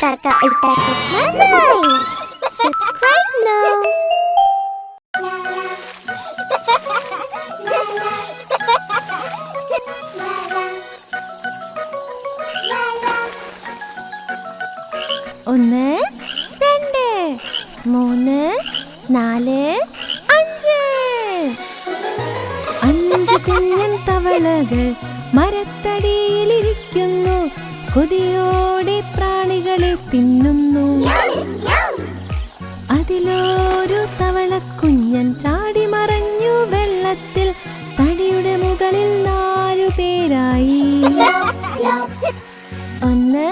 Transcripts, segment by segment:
Tarka Ultra Chashma Rhymes. Subscribe now. ഒന്ന് രണ്ട് മൂന്ന് നാല് അഞ്ച് അഞ്ച് കുഞ്ഞൻ തവളകൾ മരത്തടിയിലിരിക്കുന്നു. കൊതിയോടെ പ്രാണികളെ തിന്നുന്നു. അതിലൊരു തവളക്കുഞ്ഞൻ ചാടി മറഞ്ഞു വെള്ളത്തിൽ. തടിയുടെ മുകളിൽ 4 പേരായി. ഒന്ന്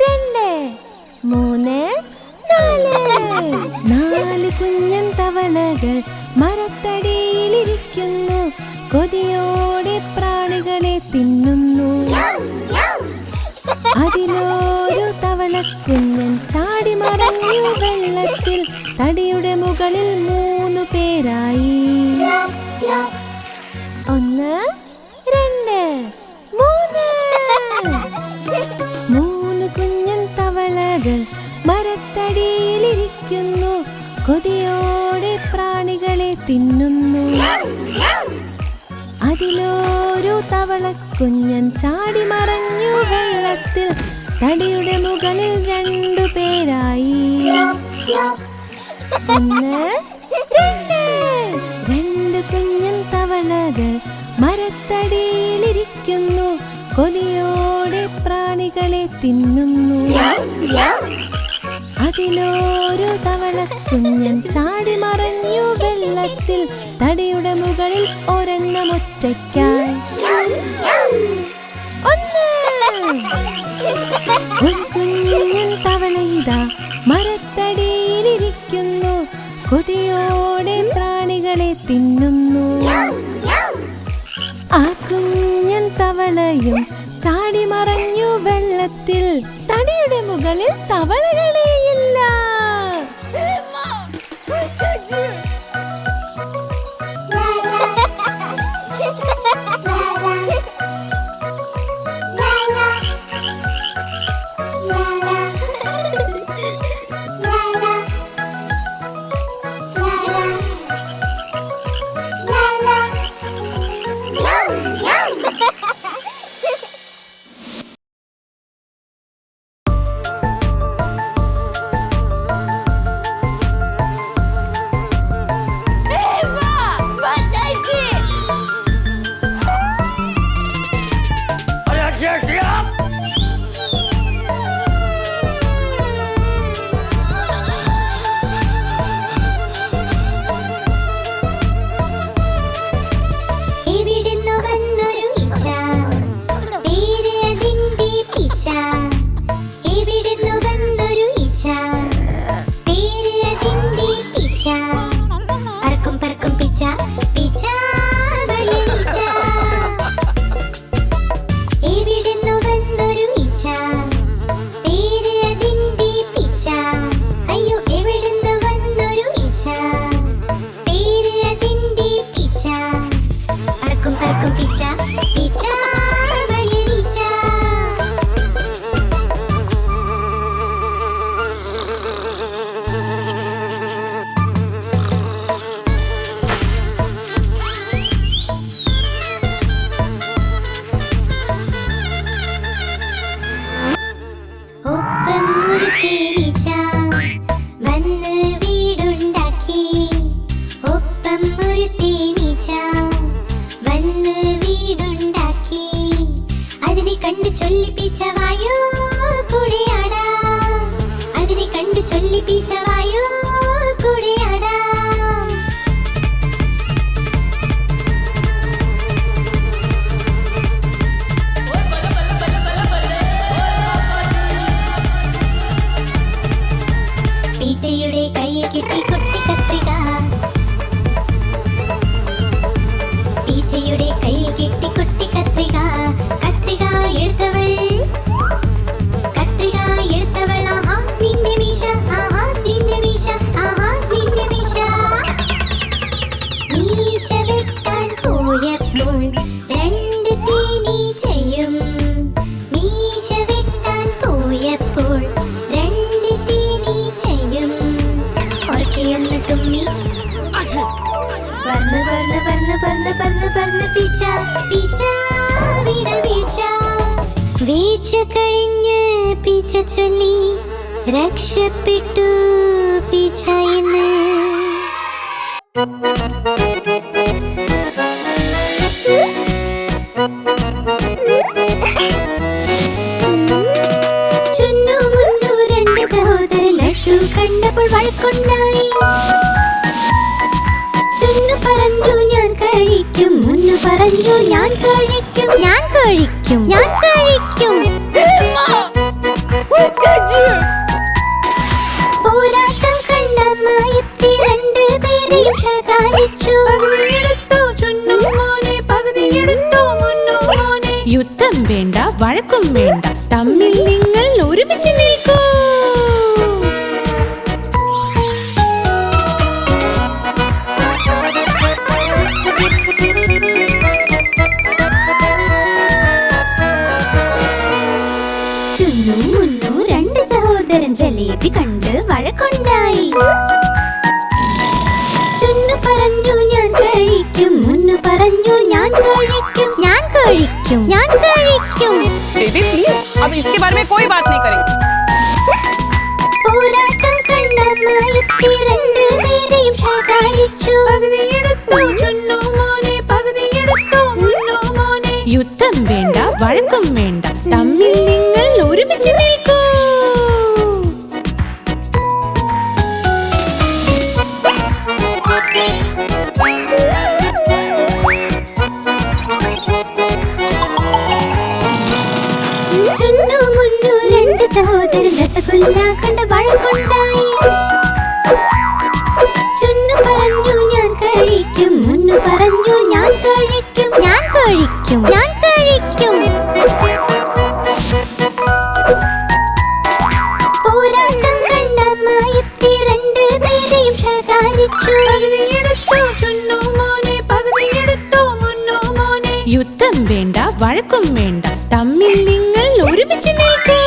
രണ്ട് മൂന്ന് നാല്. 4 കുഞ്ഞൻ തവളകൾ മരത്തടിയിലിരിക്കുന്നു. കൊതിയോടെ പ്രാണികളെ തിന്നുന്നു. അതിലൊരു തവളക്കുഞ്ഞൻ ചാടി മറഞ്ഞു വെള്ളത്തിൽ. തടിയുടെ മുകളിൽ 3 പേരായി. ഒന്ന് രണ്ട് മൂന്ന്. 3 കുഞ്ഞൻ തവളകൾ മരത്തടിയിലിരിക്കുന്നു. കൊതിയോടെ പ്രാണികളെ തിന്നുന്നു. അതിലൊരു തവളക്കുഞ്ഞൻ ചാടി മറഞ്ഞു വെള്ളത്തിൽ. തടിയുടെ മുകളിൽ 2 പേരായി. ഒന്ന് രണ്ട്. 2 കുഞ്ഞൻ തവളകൾ മരത്തടിയിലിരിക്കുന്നു. കൊതിയോടെ പ്രാണികളെ തിന്നുന്നു. അതിലൊരു തവളക്കുഞ്ഞൻ ചാടി മറഞ്ഞു വെള്ളത്തിൽ. തടിയുടെ മുകളിൽ ഒരെണ്ണം ഒറ്റയ്ക്കായി. ഒന്ന്. ഒരു കുഞ്ഞൻ തവളയിതാ മരത്തടിയിലിരിക്കുന്നു. കൊതിയോടെ പ്രാണികളെ തിന്നുന്നു. ആ കുഞ്ഞൻ തവളയും ചാടി മറഞ്ഞു വെള്ളത്തിൽ. തടിയുടെ മുകളിൽ തവളകളെയില്ല. കത്രിക എടുത്തവൾ ആഹാ നിന്റെ മീശ ആഹാ നിന്റെ മീശ തുടർന്ന് പിച്ച പിച്ച വിടവീഴ്ച വീഴ്ച കഴിഞ്ഞ് പിച്ച ചൊല്ലി രക്ഷപ്പെട്ടു പിച്ച എന്ന് ചുന്നു മുന്നു രണ്ട് സഹോദരൻ ലഡ്ഡു കണ്ടപ്പോൾ വഴക്കുണ്ടായി. ചുന്നു പറഞ്ഞു ഞാൻ കഴിക്കും, മുന്നു പറഞ്ഞു ഞാൻ കഴിക്കും, ഞാൻ കഴിക്കും, ഞാൻ കഴിക്കും. പോരാട്ടം കണ്ടമായെത്തി രണ്ടുപേരെയും ശകാരിച്ചു. യുദ്ധം വേണ്ട, വഴക്കും വേണ്ട, തമ്മിൽ നിങ്ങൾ ഒരുമിച്ച് നിൽക്കൂ. ചുന്നു മുന്നു രണ്ട് സഹോദരൻ ജലേബി കണ്ട് വഴക്കുണ്ടായി. ചുന്നു പറഞ്ഞു ഞാൻ കഴിക്കും, മുന്നു പറഞ്ഞു ഞാൻ കഴിക്കും, ഞാൻ കഴിക്കും, ഞാൻ കഴിക്കും. बेबी प्लीज अब इसके बारे में कोई बात नहीं करेंगे. പോരാട്ടം കണ്ടമായെത്തി രണ്ടുപേരെയും ശകാരിച്ചു. യുദ്ധം വേണ്ട, വഴക്കും വേണ്ട, തമ്മിൽ നിങ്ങൾ ഒരുമിച്ച് നിൽക്കൂ. ചുന്നു മുന്നു രണ്ട് സഹോദരൻ രസഗുല്ല കണ്ട് വഴക്കുണ്ടായി. ചുന്നു പറഞ്ഞു ഞാൻ കഴിക്കും, മുന്നു പറഞ്ഞു ഞാൻ കഴിക്കും, ഞാൻ കഴിക്കും, ഞാൻ കഴിക്കും. പോരാട്ടം കണ്ടമായെത്തി രണ്ടുപേരെയും ശകാരിച്ചു. യുദ്ധം വേണ്ട, വഴക്കും വേണ്ട, തമ്മിൽ നിങ്ങൾ ഒരുമിച്ച് നിൽക്കൂ.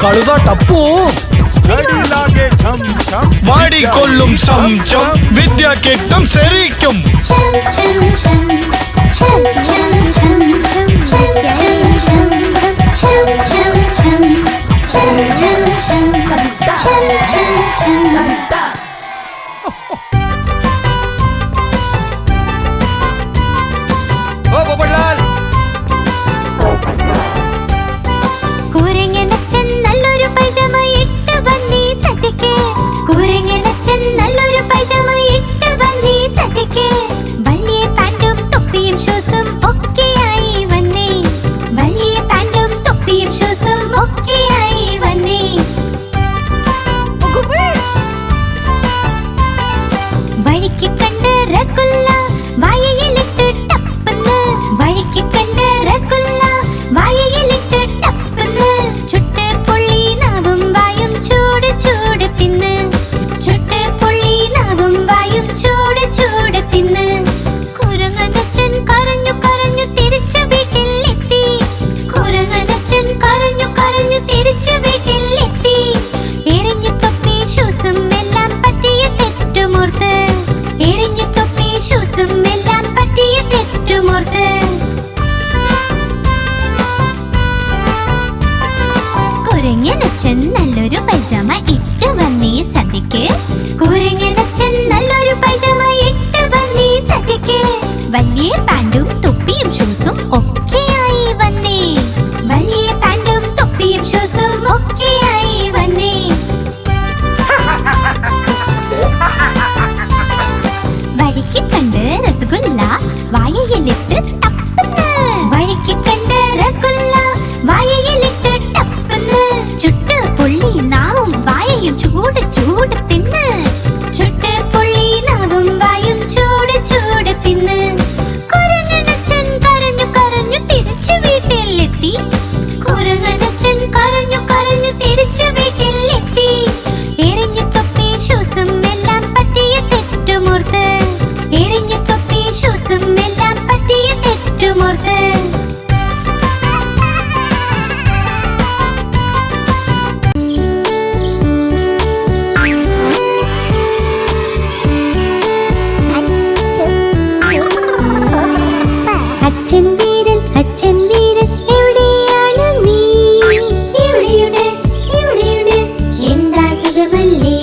കഴുത ടപ്പു വാടിക്കൊള്ളും സംശം വിദ്യ കിട്ടും ശരിക്കും. ओ पोपटलाल കുരങ്ങനച്ഛൻ നല്ലൊരു പൈജാമ ഇട്ട് വന്നേ സദ്യക്ക്. കുരങ്ങനച്ഛൻ നല്ലൊരു പൈജാമ ഇട്ട് വന്നേ സദ്യക്ക്. വലിയ പാൻറ്റും തൊപ്പിയും ഷൂസും ഒക്കെയായി വന്നേ. വലിയ പാൻറ്റും തൊപ്പിയും ഷൂസും ഒക്കെയായി വന്നേ. വഴിക്ക് കണ്ട് രസഗുല്ല വായയിലിട്ട് ടപ്പന്ന്. വഴിക്ക് കണ്ട് രസഗുല്ല വായയിലിട്ട് ടപ്പന്ന്. ചുട്ട് പൊള്ളി നാവും വായയും ചൂട് ചൂട് തിന്ന്. ചുട്ട് പൊള്ളി നാവും വായും ചൂട് ചൂട് തിന്ന്. കുരങ്ങനച്ഛൻ കരഞ്ഞു കരഞ്ഞു തിരിച്ചു വീട്ടിലെത്തി. കുരങ്ങനച്ഛൻ കരഞ്ഞു കരഞ്ഞു തിരിച്ചു വീട്ടിലെത്തി. എറിഞ്ഞു തൊപ്പി ഷൂസും എല്ലാം പറ്റിയ തെറ്റുമോർത്ത്. എറിഞ്ഞു തൊപ്പി ഷൂസും എല്ലാം പറ്റിയ തെറ്റുമോർത്ത്. അച്ഛൻ വീരൻ അച്ഛൻ വീരൻ എവിടെയാണ് നീ? എവിടെയുണ്ട് എവിടെയുണ്ട് എന്താ സുഖമല്ലേ?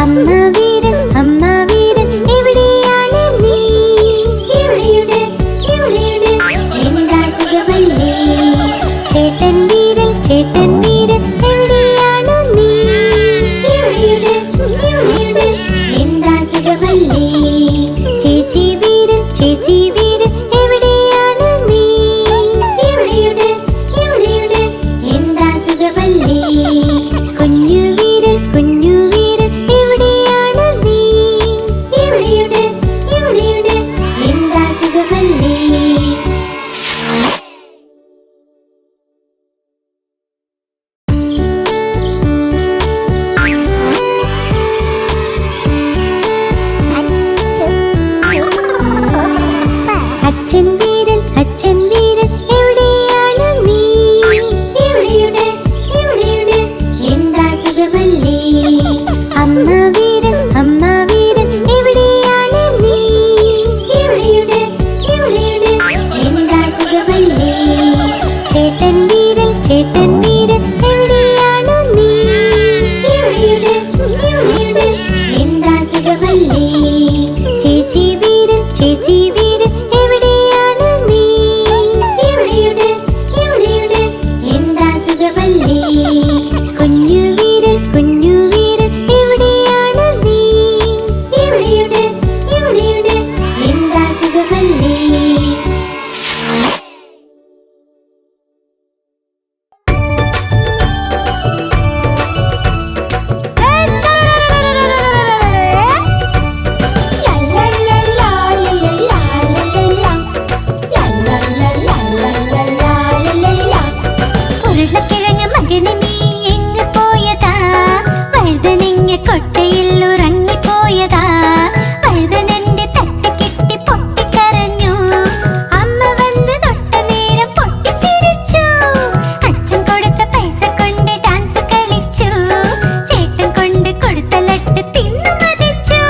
അമ്മ വീരൻ എവിടെയാണ് നീ? എവിടെയുണ്ട് എവിടെയുണ്ട് എന്താ സുഖമല്ലേ? ചേട്ടൻ വീരൻ എവിടെയാണ് നീ? എവിടെയുണ്ട് എവിടെയുണ്ട് എന്താ സുഖമല്ലേ? ചേച്ചി വീരൻ എവിടെയാണ് നീ? എവിടെയുണ്ട് എവിടെയുണ്ട് എന്താ സുഖമല്ലേ? കുഞ്ഞു വീരൻ എവിടെയാണ് നീ? എവിടെയുണ്ട് എവിടെയുണ്ട് എന്താ സുഖമല്ലേ? അച്ഛൻ വീരൻ എവിടെയാണ് നീ? എവിടെയുണ്ട് എവിടെയുണ്ട് എന്താ സുഖമല്ലേ? അമ്മ വീരൻ എവിടെയാണ് നീ? എവിടെയുണ്ട് എവിടെയുണ്ട് എന്താ സുഖമല്ലേ? ചേട്ടൻ വീരൻ എവിടെയാണ് നീ? എവിടെയുണ്ട് എവിടെയുണ്ട് എന്താ സുഖമല്ലേ? ചേച്ചി വീരൻ എവിടെയാണ് നീ? എവിടെയുണ്ട് എവിടെയുണ്ട് എന്താ സുഖമല്ലേ? കുഞ്ഞു വീരൻ എവിടെയാണ് നീ? എവിടെയുണ്ട് എവിടെയുണ്ട് എന്താ സുഖമല്ലേ? ഉരുളക്കിഴങ്ങ് മകന് നീ എങ്ങ് പോയതാ? വഴുതനങ്ങ കൊട്ടയിൽ ഉറങ്ങിപ്പോയതാ. വഴുതനന്റെ തട്ട് കിട്ടി പൊട്ടിക്കരഞ്ഞു. അമ്മ വന്ന് തൊട്ട നേരം പൊട്ടിച്ചിരിച്ചു. അച്ഛൻ കൊടുത്ത പൈസ കൊണ്ട് ഡാൻസ് കളിച്ചു. ചേട്ടൻ കൊണ്ട് കൊടുത്ത ലട്ട് തിന്നു മതിച്ചു.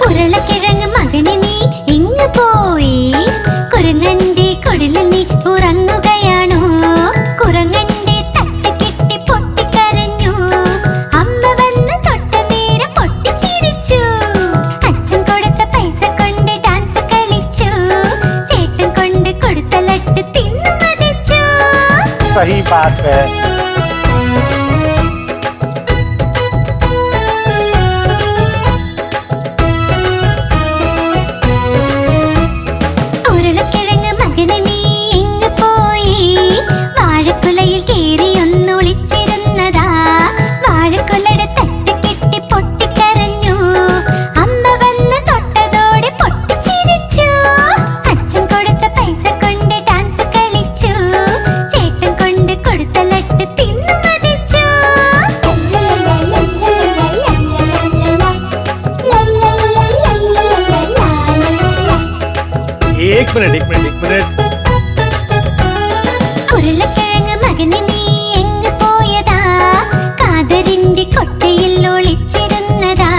ഉരുളക്കിഴങ്ങ് മകന് നീ എങ്ങ് പോയി? കുരങ്ങന്റെ കുടിലിൽ നീ ഉറങ്ങുകയാണോ? കുരങ്ങന്റെ തട്ട് കിട്ടി പൊട്ടിക്കരഞ്ഞു. അമ്മ വന്ന് തൊട്ട നേരം പൊട്ടിച്ചിരിച്ചു. അച്ഛൻ കൊടുത്ത പൈസ കൊണ്ട് ഡാൻസ് കളിച്ചു. ചേട്ടൻ കൊണ്ട് കൊടുത്ത ലട്ട് തിന്നു മതിച്ചു. सही बात है। ഉരുളക്കിഴങ്ങ് മകന് നീ എങ്ങ് പോയി? വാഴക്കുലയിൽ കേറി ഒന്നൊളിച്ചിരുന്നതാ. വാഴക്കുലയുടെ തട്ട് കിട്ടി പൊട്ടിക്കരഞ്ഞു. അമ്മ വന്ന് തൊട്ടതോടെ പൊട്ടിച്ചിരിച്ചു. അച്ഛൻ കൊടുത്ത പൈസ കൊണ്ട് ഡാൻസ് കളിച്ചു. ചേട്ടൻ കൊണ്ട് കൊടുത്ത ലട്ട് തിന്നു മതിച്ചു. एक मिनट ഉരുളക്കിഴങ്ങ് മകന് നീ എങ്ങ് പോയതാ? കാതരിന്റെ കൊട്ടയിൽ ഒളിച്ചിരുന്നതാ.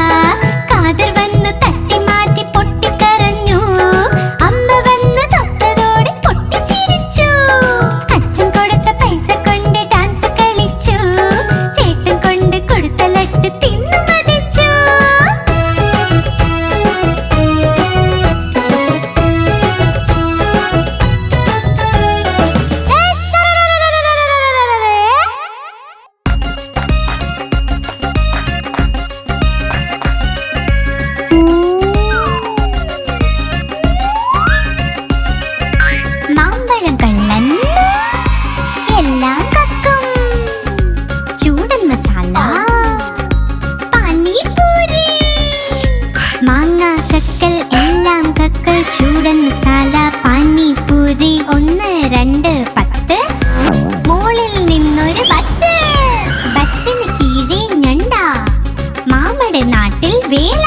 നാട്ടിൽ വേള.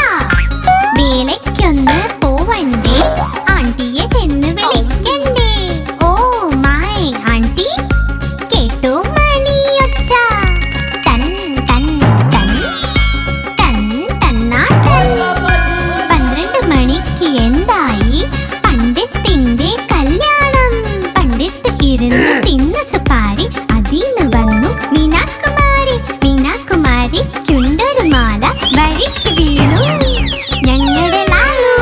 വേലയ്ക്കൊന്ന് പോവണ്ടേ, ആണ്ടിയെ ചെന്ന് വിളിക്കണ്ടേ. ഓ മൈ ആണ്ടി, കേട്ടോ മണിയൊച്ച. തൻ തൻ തൻ തൻ തന്നാട്ടൻ. 12 മണിക്ക് എന്തായി? പണ്ഡിത്തിന്റെ കല്യാണം. പണ്ഡിത്ത് ഇരുന്ന് തിന്നു സുപാരി, അതിന്ന് വന്നു മീനാകുമാരി. മീനാകുമാരി ചുണ്ടൊരു മാല വഴിക്ക് വീണു ഞങ്ങളുടെ ലാലു.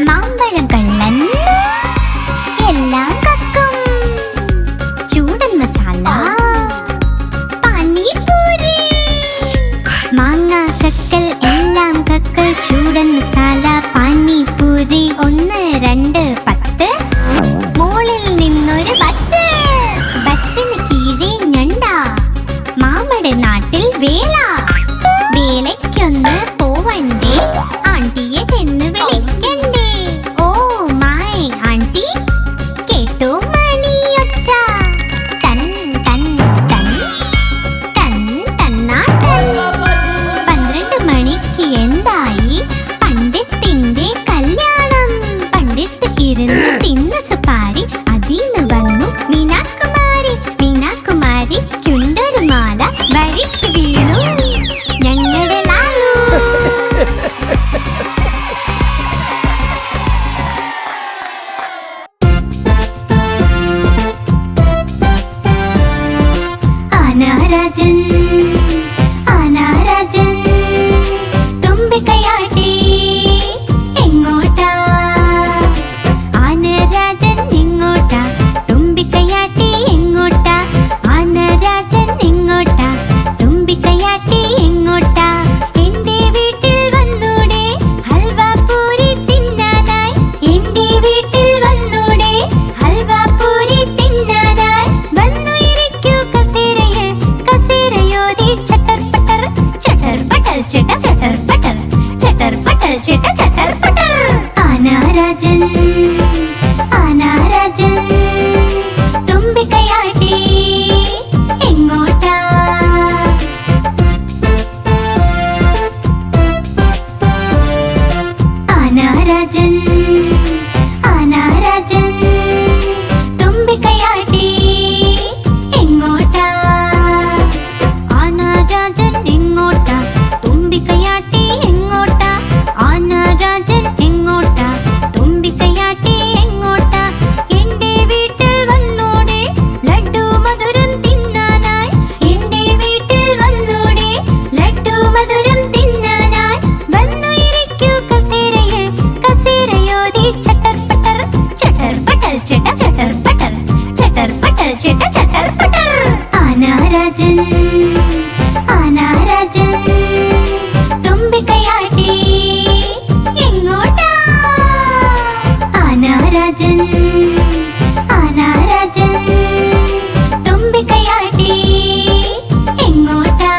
മാമ്പഴം കള്ളൻ എല്ലാം കക്കും. ചൂടൻ മസാല, പാനിപൂരി. മാങ്ങ കക്കൽ എല്ലാം കക്കൽ. ചൂടൻ മസാല, പാനിപൂരി. 1, 2, 10. മോളിൽ നിന്നൊരു ബസ്. ബസ്സിന് കീഴെ ഞണ്ട. മാമയുടെ നാട്ടിൽ വേള. വേലയ്ക്കൊന്ന് പോവണ്ടേ, ആണ്ടിയെ ചെന്ന് വിളിക്കണ്ടേ. ഓ മൈ ആണ്ടി, കേട്ടോ മണിയൊച്ച. തൻ തൻ തൻ തൻ തന്നാട്ടൻ. 12 മണിക്ക് എന്തായി? പണ്ഡിത്തിന്റെ കല്യാണം. പണ്ഡിത്ത് ഇരുന്ന് തിന്നു സുപാരി, അതിന്ന് വന്നു മീനാകുമാരി. മീനാകുമാരി ചുണ്ടൊരു മാല വഴിക്ക് വീണു ഞങ്ങളുടെ ലാലു. ആനാരാജൻ ആനാരാജൻ തുമ്പിക്കൈയാട്ടി എങ്ങോട്ടാ? ആനരാജൻ എങ്ങോട്ടാ? തുമ്പിക്കൈയാട്ടി എങ്ങോട്ടാ? ആനരാജൻ എങ്ങോട്ടാ? തുമ്പിക്കൈയാട്ടി എങ്ങോട്ടാ? എന്റെ വീട്ടിൽ വന്നൂടെ ഹൽവാപൂരി തിന്നാനായി. എന്റെ വീട്ടിൽ വന്നൂടെ ഹൽവാപൂരി തിന്നാനായി. വന്നു ഇരിക്കൂ കസേരയിൽ, കസേരയോതി ചട്ടർ പട്ടർ ചട്ടർ പട്ടൽ ചിട്ട ചട്ടർ പട്ടർ ചട്ടർ പട്ടൽ ചിട്ട ചട്ടർ പട്ടർ. ആനാരാജൻ ആനാരാജൻ തുമ്പിക്കൈയാട്ടി എങ്ങോട്ടാ? ആനാരാജൻ ആനാരാജൻ തുമ്പിക്കൈയാട്ടി എങ്ങോട്ടാ? ആനാരാജൻ എങ്ങോട്ടാ? തുമ്പിക്കൈയാട്ടി എങ്ങോട്ടാ? ആനാരാജൻ എങ്ങോട്ടാ? തുമ്പിക്കൈയാട്ടി എങ്ങോട്ടാ? എന്റെ വീട്ടിൽ വന്നൂടെ ലഡ്ഡു മധുരം തിന്നാനായി. എന്റെ വീട്ടിൽ വന്നൂടെ ലഡ്ഡു മധുരം തിന്നാനായി. വന്നു ഇരിക്കൂ കസേരയിൽ, കസേരയോതി ചട്ടർ പട്ടർ ചട്ടർ പട്ടൽ ചിട്ട ചട്ടർ പട്ടർ ചട്ടർ പട്ടൽ ചിട്ട ചട്ടർ പട്ടർ. ആനാരാജൻ ആനാരാജൻ തുമ്പിക്കൈയാട്ടി എങ്ങോട്ടാ? ആനാരാജൻ ആനാരാജൻ തുമ്പിക്കൈയാട്ടി എങ്ങോട്ടാ?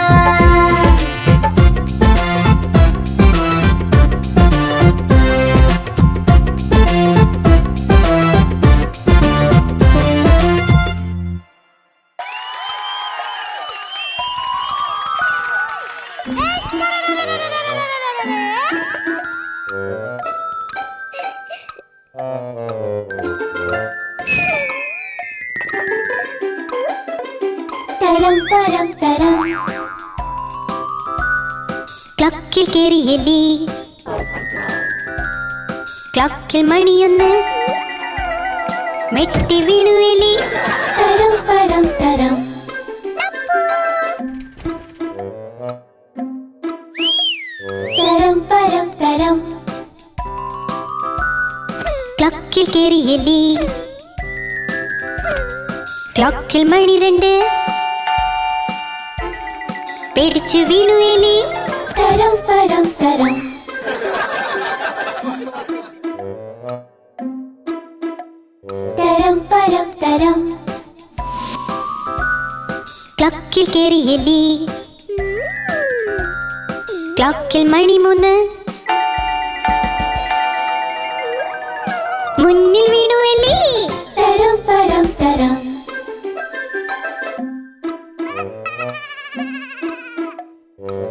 തരം തരം തരം. ക്ലക്കിൽ കേറിയെലി. ക്ലക്കിൽ മണിയൊന്ന് മെട്ടി വീണു എലി. തരം പരം തരം. തരം പരം തരം. ക്ലക്കിൽ കേറിയെലി. ക്ലക്കിൽ മണി 2 പേടിച്ചു വീണു എലി. തരം പരം തരം. തരം പരം തരം. ക്ലക്കിൽ കേറിയെലി. ക്ലോക്കിൽ മണി 3 മുന്നിൽ വീണുവല്ലേ തരം പരം തരം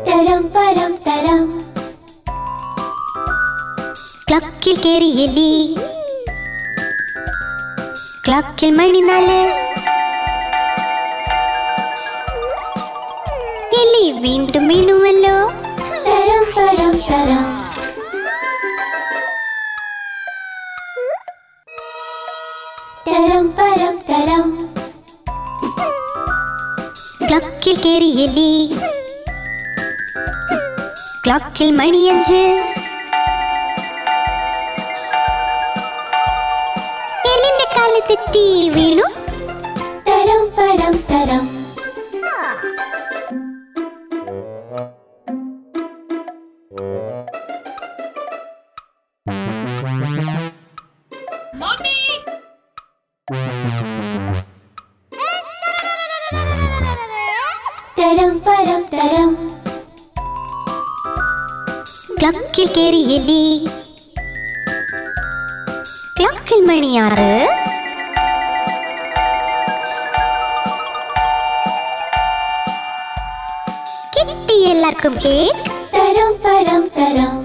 തരം പരം തരം ക്ലോക്കിൽ കേറിയല്ലേ ക്ലോക്കിൽ മണി 4 എലി വീണ്ടും വീണുവല്ലോ തരം പരം തരം തരം പരം തരം ക്ലോക്കിൽ കേറിയല്ലേ ക്ലോക്കിൽ മണി 5 എലിന്റെ കാല് തെറ്റിയിൽ വീണു തരം പരം തരം തരം പരം തരം ക്ലോക്കിൽ കേറിയല്ലേ ക്ലോക്കിൽ മണി 6 കിട്ടി എല്ലാവർക്കും കേക്ക് തരം പരം തരം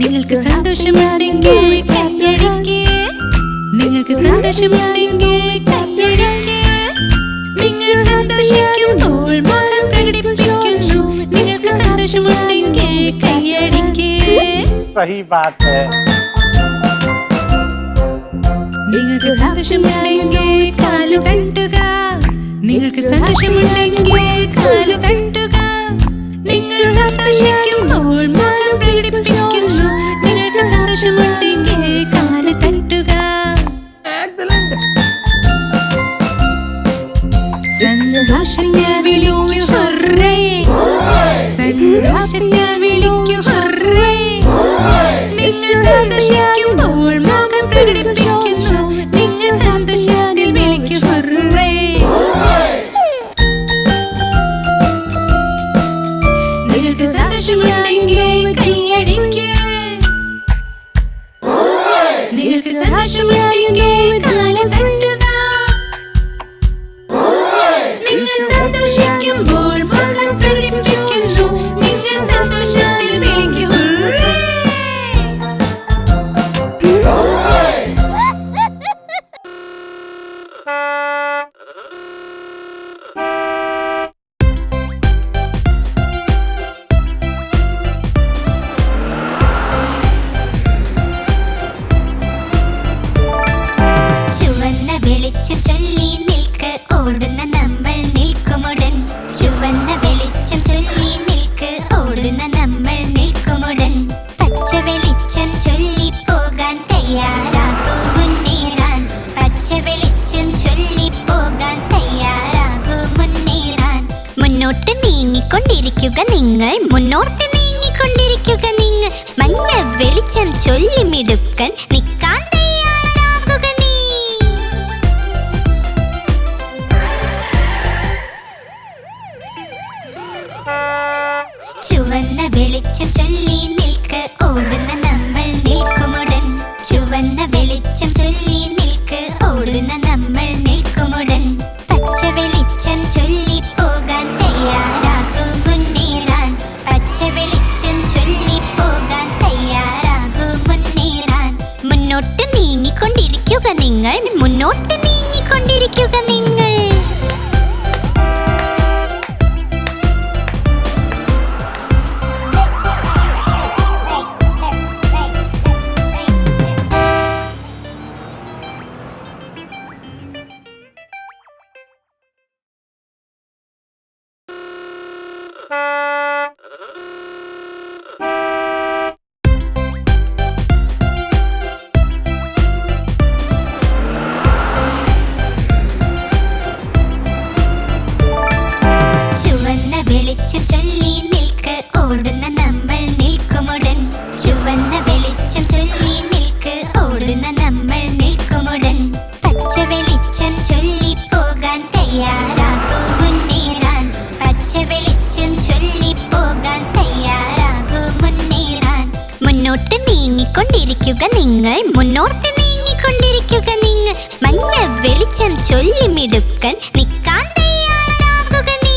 നിങ്ങൾക്ക് സന്തോഷമുണ്ടെങ്കിൽ കൈയടിക്ക്. നിങ്ങൾക്ക് സന്തോഷമുണ്ടെങ്കിൽ കൈയടിക്ക്. നിങ്ങൾ സന്തോഷിക്കുമ്പോൾ മുഖം പ്രകടിപ്പിക്കുന്നു. നിങ്ങൾക്ക് സന്തോഷമുണ്ടെങ്കിൽ കൈയടിക്ക്. सही बात है. നിങ്ങൾക്ക് സന്തോഷമുണ്ടെങ്കിൽ കാല് തട്ടുക. നിങ്ങൾക്ക് സന്തോഷമുണ്ടെങ്കിൽ കാല് തട്ടുക. നിങ്ങൾ സന്തോഷിക്കുമ്പോൾ മുഖം പ്രകടിപ്പിക്കുന്നു. നിങ്ങൾക്ക് സന്തോഷമുണ്ടെങ്കിൽ കാല് തട്ടുക. സന്തോഷത്തെ വിളിക്കൂ ഹൊറേ. സന്തോഷത്തെ വിളിക്കൂ ഹൊറേ. നിങ്ങൾ സന്തോഷിക്കുമ്പോൾ മുഖം പ്രകടിപ്പിക്കുന്നു. നിങ്ങൾ സന്തോഷത്തിൽ വിളിക്കൂ ഹൊറേ. നിങ്ങൾക്ക് സന്തോഷമുണ്ടെങ്കിൽ കൈയടിക്ക്. നിങ്ങൾക്ക് സന്തോഷമുണ്ടെങ്കിൽ കാല് തട്ടുക. നിങ്ങൾ സന്തോഷിക്കുമ്പോൾ മുഖം പ്രകടിപ്പിക്കുന്നു. നിങ്ങൾ സന്തോഷത്തിൽ വിളിക്കൂ ഹൊറേ. ചുവന്ന വെളിച്ചം ചൊല്ലി നിൽക്ക് ഓടുന്ന നമ്മൾ നിൽക്കുമുടൻ. ചുവന്ന വെളിച്ചം ചൊല്ലി നിൽക്ക് ഓടുന്ന നമ്മൾ നിൽക്കുമുടൻ. പച്ച വെളിച്ചം ചൊല്ലി പോകാൻ തയ്യാറാകൂ മുന്നേറാൻ. പച്ച വെളിച്ചം ചൊല്ലി പോകാൻ തയ്യാറാകൂ മുന്നേറാൻ. മുന്നോട്ട് നീങ്ങിക്കൊണ്ടിരിക്കുക നിങ്ങൾ. മുന്നോട്ട് നീങ്ങിക്കൊണ്ടിരിക്കുക നിങ്ങൾ. മഞ്ഞ വെളിച്ചം ചൊല്ലി മിടുക്കൻ നിൽക്കാൻ തയ്യാറാകുക നീ. ചുവന്ന വെളിച്ചം ചൊല്ലി നിൽക്ക് ഓടുന്ന നമ്മൾ നിൽക്കുമുടൻ. ചുവന്ന വെളിച്ചം ചൊല്ലി നിൽക്ക് ഓടുന്ന നമ്മൾ നിൽക്കുമുടൻ. പച്ച വെളിച്ചം ചൊല്ലി പോകാൻ തയ്യാറാകൂ മുന്നേറാൻ. പച്ച വെളിച്ചം ചൊല്ലി പോകാൻ തയ്യാറാകൂ മുന്നേറാൻ. മുന്നോട്ട് നീങ്ങിക്കൊണ്ടിരിക്കുക നിങ്ങൾ. മുന്നോട്ട് നീങ്ങിക്കൊണ്ടിരിക്കുക നിങ്ങൾ. നീങ്ങിക്കൊണ്ടിരിക്കുക നിങ്ങൾ, മുന്നോട്ട് നീങ്ങിക്കൊണ്ടിരിക്കുക നിങ്ങൾ. മഞ്ഞ വെളിച്ചം ചൊല്ലി മിടുക്കൻ നിൽക്കാൻ തയ്യാറാകുക നീ.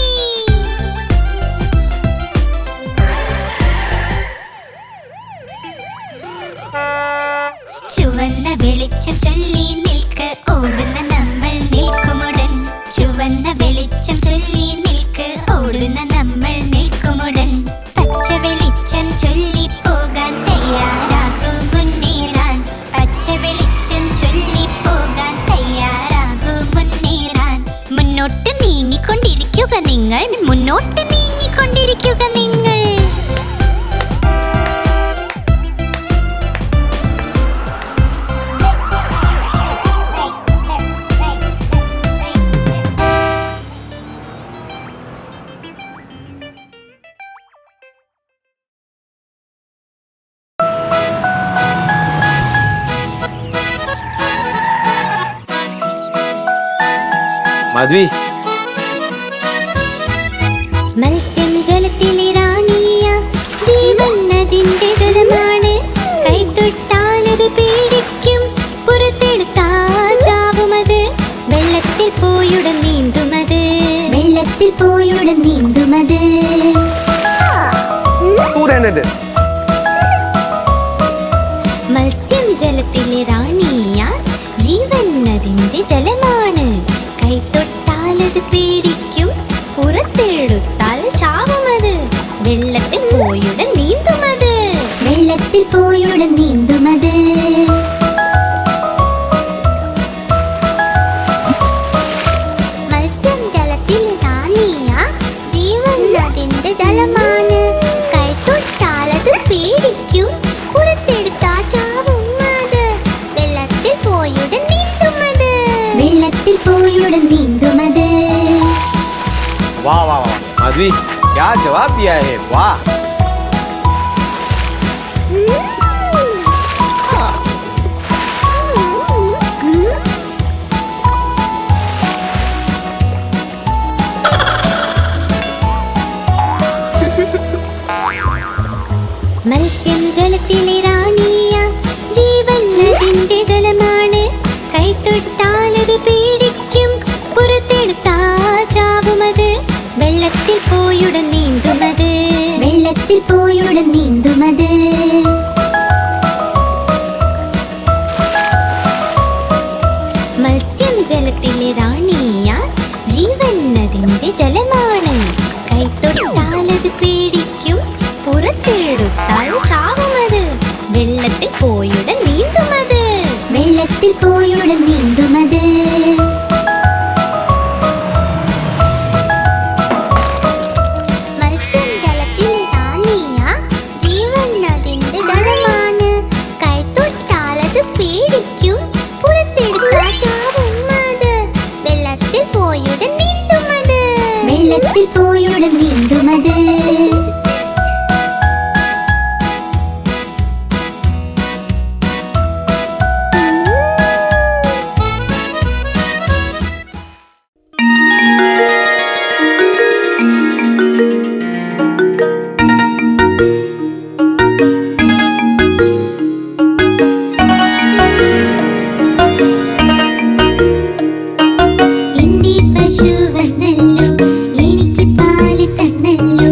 ചുവന്ന വെളിച്ചം ചൊല്ലി നിൽക്ക്, ഓടുന്ന നമ്മൾ നിൽക്കുമുടൻ. ചുവന്ന വെളിച്ചം ചൊല്ലി നിൽക്ക്, ഓടുന്ന നമ്മൾ നിൽക്കുമുടൻ. പച്ച വെളിച്ചം ചൊല്ലി പോകാൻ തയ്യാറാകൂ മുന്നേറാൻ. പച്ച വെളിച്ചം ചൊല്ലി പോകാൻ തയ്യാറാകൂ മുന്നേറാൻ. മുന്നോട്ട് നീങ്ങിക്കൊണ്ടിരിക്കുക നിങ്ങൾ, മുന്നോട്ട് നീങ്ങിക്കൊണ്ടിരിക്കുക നിങ്ങൾ. മാധവി, മത്സ്യം ജലത്തിലെ റാണിയ, ജീവൻ അതിന്റെ ജലമാണ്. കൈതൊട്ടാലത് പേടിക്കും, പുറത്തെടുത്താൽ ചാവുമത്. വെള്ളത്തിൽ പോയുടൻ നീന്തുമത്, വെള്ളത്തിൽ പോയുടൻ നീന്തുമത്. മത്സ്യം ജലത്തിലെ റാണിയ, ജീവൻ അതിന്റെ ജലമാണ്. കൈതൊട്ടാലത് പേടിക്കും, പുറത്തെടുത്താൽ ചാവുമത്. വെള്ളത്തിൽ പോയുടൻ നീന്തുമത്, വെള്ളത്തിൽ പോയുടൻ നീന്തുമത്. മത്സ്യം ജലത്തിൽ റാണിയ, ജീവൻ അതിന്റെ ജലമാണ്. കൈതൊട്ടാലത് പേടിക്കും, പുറത്തെടുത്താൽ ചാവുമത്. വെള്ളത്തിൽ പോയുടൻ നീന്തുമത്, വെള്ളത്തിൽ പോയുടൻ നീന്തുമത്. वाह वाह वाह माधवी, क्या जवाब दिया है, वाह. മത്സ്യം ജലത്തിലെ റാണിയ, ജീവൻ അതിന്റെ ജലമാണ്. കൈതൊട്ടാലത് പേടിക്കും, പുറത്തെടുത്താൽ ചാവുമത്. വെള്ളത്തിൽ പോയുടൻ നീന്തുമത്, വെള്ളത്തിൽ പോയുടൻ നീന്തുമത്. മത്സ്യം ജലത്തിലെ റാണിയ, ജീവൻ അതിന്റെ ജലമാണ്. കൈതൊട്ടാലത് പേടിക്കും, പുറത്തെടുത്താൽ ചാവുമത്. വെള്ളത്തിൽ പോയുടൻ നീന്തുമത്, വെള്ളത്തിൽ പോയുടൻ നീന്തുമത്. മത്സ്യം ജലത്തിലെ റാണിയ, ജീവൻ അതിന്റെ ജലമാണ്. കൈതൊട്ടാലത് പേടിക്കും, പുറത്തെടുത്താൽ ചാവുമത്. വെള്ളത്തിൽ പോയുടൻ നീന്തുമത്, വെള്ളത്തിൽ പോയുടൻ നീന്തുമത്. എന്റെ പശു വന്നല്ലോ, എനിക്ക് പാല് തന്നല്ലോ.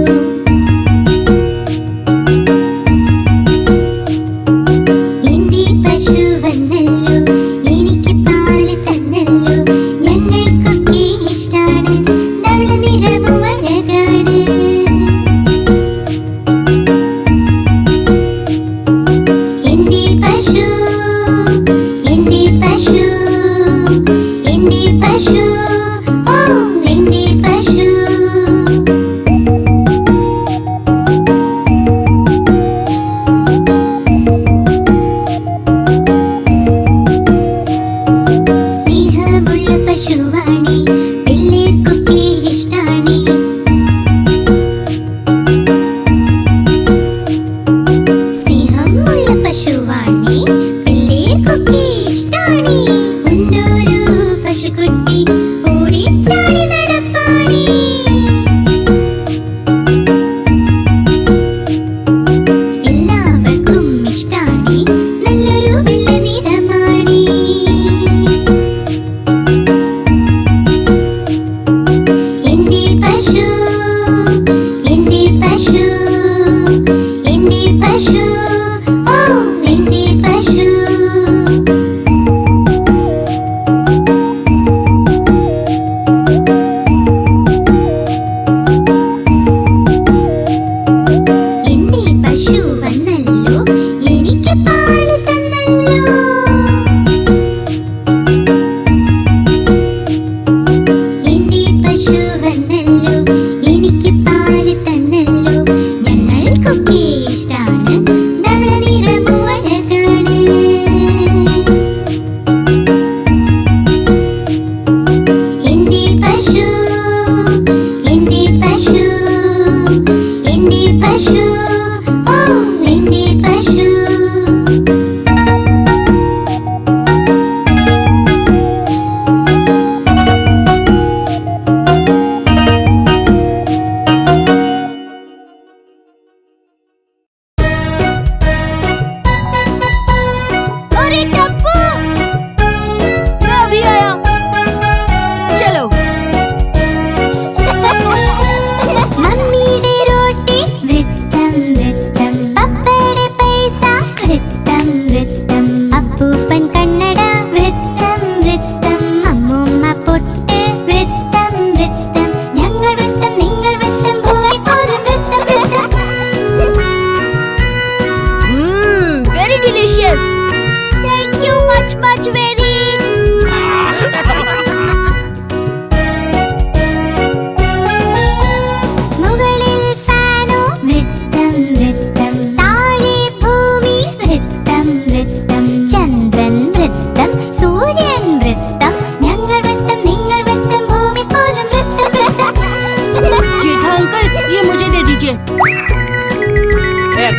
अंकल ये मुझे दे दीजिए।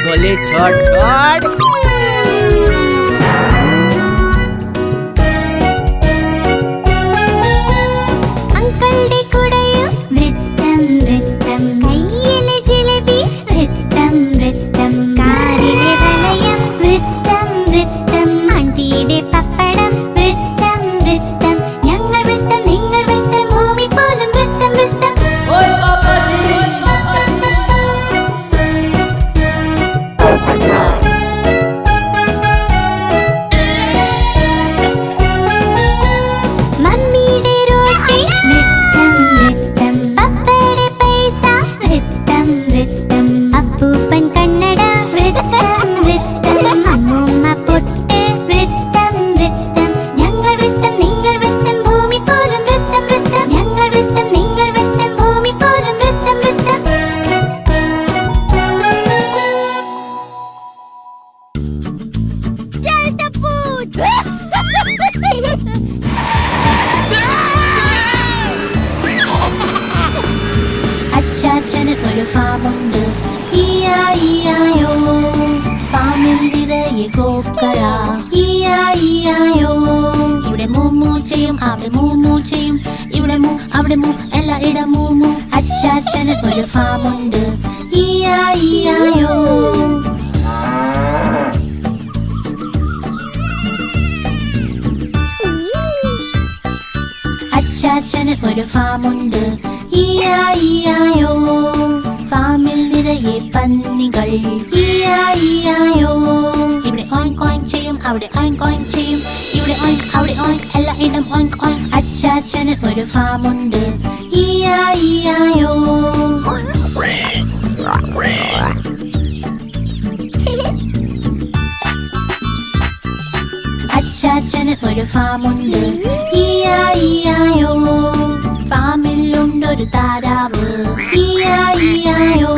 गोली छोड़ छोड़। അങ്കളുടെ കുടയും വൃത്തം വൃത്തം കയ്യിലെ ജിലേബി വൃത്തം വൃത്തം കാലിലെ വലയം വൃത്തം വൃത്തം ആണ്ടിയുടെ പപ്പടം വൃത്തം വൃത്തം ഞങ്ങൾ വൃത്തം നിങ്ങൾ വൃത്തം ഭൂമി പോലും വൃത്തം വൃത്തം മമ്മിയുടെ റോട്ടി വൃത്തം വൃത്തം പപ്പയുടെ പൈസ വൃത്തം വൃത്തം അപ്പൂപ്പൻ കണ്ണട വൃത്തം വൃത്തം അമ്മൂമ്മ പൊട്ട് വൃത്തം വൃത്തം ഞങ്ങൾ വൃത്തം നിങ്ങൾ വൃത്തം ഭൂമി പോലും വൃത്തം വൃത്തം ഞങ്ങൾ വൃത്തം നിങ്ങൾ വൃത്തം ഭൂമി പോലും വൃത്തം വൃത്തം അച്ചാച്ചന് ഒരു ഫാമുണ്ട് ഇയായിയായോ ഫാമിൽ നിറയെ കോക്കള ഇയായിയായോ ഇവിടെ മൂമൂ ചെയ്യും അവിടെ മൂമൂ ചെയ്യും ഇവിടെ മൂ അവിടെ മൂ എല്ലായിടം മൂമൂ അച്ചാച്ചന് ഒരു ഫാമുണ്ട് ഇയായിയായോ അച്ചാച്ചന് ഒരു ഫാമുണ്ട് ഇയായിയായോ ഫാമിൽ നിറയെ പന്നികൾ ഇയായിയായോ ഇവിടെ ഓink ഓink ചെയ്യും അവിടെ ഓink ഓink ചെയ്യും ഇവിടെ ഓink അവിടെ ഓink എല്ലായിടം ഓink ഓink അച്ചാച്ചന് ഒരു ഫാമുണ്ട് ഇയായിയായോ അച്ചാച്ചന് ഒരു ഫാമുണ്ട് ഇയായിയായോ ഫാമിലുണ്ടൊരു താരാവ് ഇയായിയായോ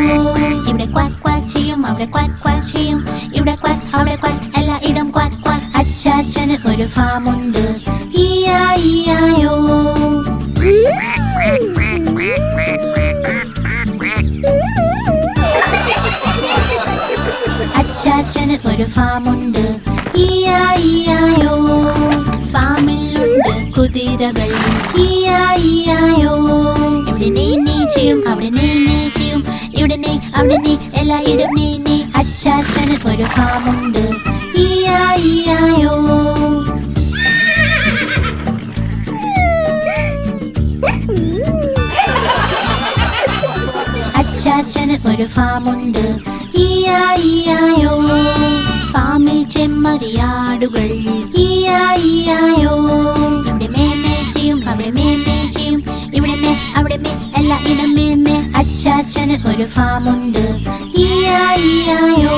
ഇവിടെ ക്വാക്ക് ക്വാക്ക് ചെയ്യും അവിടെ ക്വാക്ക് ക്വാക്ക് ചെയ്യും ഇവിടെ ക്വാക്ക് അവിടെ ക്വാക്ക് എല്ലായിടം ക്വാക്ക് ക്വാക്ക് അച്ചാച്ചന് ഒരു ഫാമുണ്ട് ഇയായിയായോ അച്ചാച്ചന് ഒരു ഫാമുണ്ട് ഇയായിയായോ ഫാമിലുണ്ട് കുതിരകൾ ഇയായിയായോ ഇവിടെ നെയ് ചെയ്യും അവിടെ നെയ് ചെയ്യും ഇവിടെ നെയ് അവിടെ നെയ് എല്ലായിടം നെയ് അച്ചാച്ചന് ഒരു ഫാമുണ്ട് ഇയായിയായോ അച്ചാച്ചന് ഒരു ഫാമുണ്ട് ഇയായിയായോ ഫാമിൽ ചെമ്മരിയാടുകൾ ഇയായിയായോ ഇവിടെ മേമേ ചെയ്യും അവിടെ മേമേ ചെയ്യും ഇവിടെ മേ അവിടെ മേ എല്ലായിടം മേമേ അച്ചാച്ചന് ഒരു ഫാമുണ്ട് ഇയായിയായോ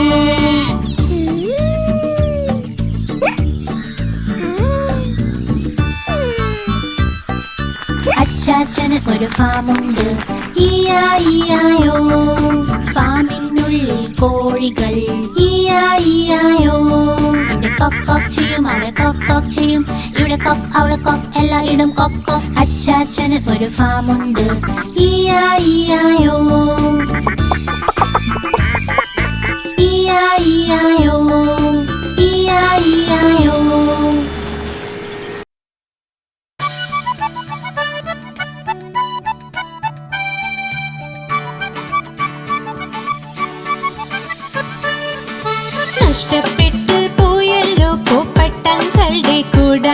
അച്ചാച്ചന് ഒരു ഫാമുണ്ട് ഇയായിയായോ ഫാമിനുള്ളിൽ കോഴികൾ ഇയായിയായോ ഇവിടെ കൊക്ക് കൊക്ക് ചെയ്യും അവിടെ കൊക്ക് കൊക്ക് ചെയ്യും ഇവിടെ കൊക്ക് അവിടെ കൊക്ക് എല്ലായിടം കൊക്ക് കൊക്ക് അച്ചാച്ചന് ഒരു ഫാമുണ്ട് ഇയായിയായോ ഇയായിയായോ ഇയായിയായോ നഷ്ടപ്പെട്ടു പോയല്ലോ പൂപ്പട്ടങ്ങളുടെ കൂട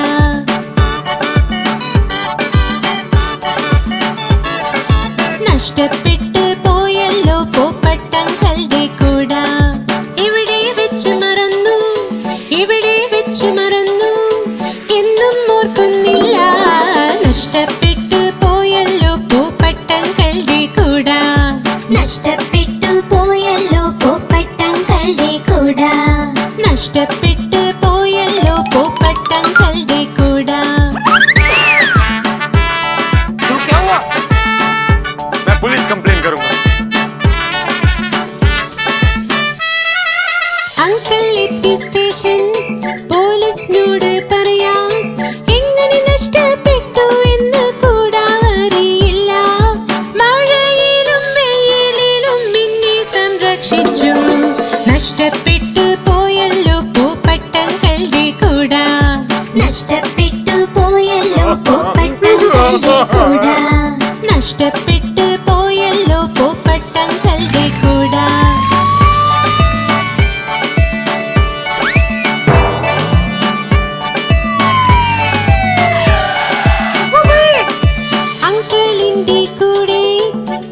നഷ്ടപ്പെട്ടു പോയല്ലോ പൂപ്പട്ടങ്ങളുടെ കൂട ഇവിടെ വെച്ച് മറന്നു ഇവിടെ വെച്ച് മറന്നു എന്നും ഓർക്കുന്നില്ല നഷ്ടപ്പെട്ടു പോയല്ലോ പൂപ്പട്ടങ്ങളുടെ കൂട നഷ്ടപ്പെട്ടു പോയല്ലോ പൂപ്പട്ടങ്ങളുടെ കൂട നഷ്ടപ്പെട്ടു പോയല്ലോ പൂപ്പട്ടങ്ങളുടെ കൂട क्या हुआ? मैं पुलिस कंप्लेन करूंगा। അങ്കിൾ എത്തി സ്റ്റേഷൻ പോലീസിനോട് പറയാം എങ്ങനെ നഷ്ടപ്പെട്ടു എന്ന് കൂടാ അറിയില്ല മഴയിലും വെള്ളത്തിലും രക്ഷിച്ചു. നഷ്ടപ്പെട്ടു പോയല്ലോ പൂപ്പട്ടങ്ങളുടെ കൂട. നഷ്ടപ്പെട്ടു പോയല്ലോ പൂപ്പട്ടങ്ങളുടെ കൂട. നഷ്ടപ്പെട്ടു പോയല്ലോ പൂപ്പട്ടങ്ങളുടെ കൂട. അങ്കിളിന്റെ കൂടെ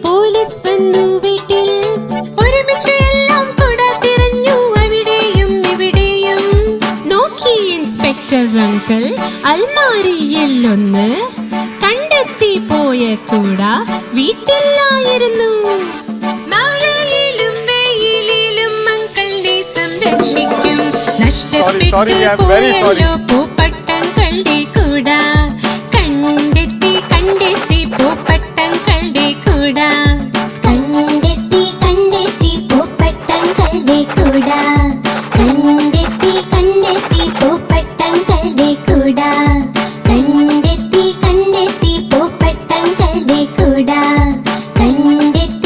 പോലീസ് വന്നു വീട്ടിൽ. ഒരുമിച്ച് എല്ലാം കൂട തിരഞ്ഞു അവിടെയും ഇവിടെയും. നോക്കി ഇൻസ്പെക്ടർ അങ്കിൾ അൽമാരിയിലൊന്ന്. കണ്ടെത്തി പോയ കൂട വീട്ടിലായിരുന്നു. മഴയിലും വെയിലിലും അങ്കിളിനെ സംരക്ഷിക്കും. നഷ്ടപ്പെട്ടു പോയല്ലോ പൂപ്പട്ടങ്ങളുടെ കൂട. കണ്ടെത്തി കണ്ടെത്തി പൂപ്പട്ടങ്ങളുടെ കൂട. കണ്ടെത്തി കണ്ടെത്തി പൂപ്പട്ടങ്ങളുടെ കൂട. കണ്ടെത്തി കണ്ടെത്തി പൂപ്പട്ടങ്ങളുടെ കൂട. കണ്ടെത്തി കണ്ടെത്തി പൂപ്പട്ടങ്ങളുടെ കൂട. കണ്ടെത്തി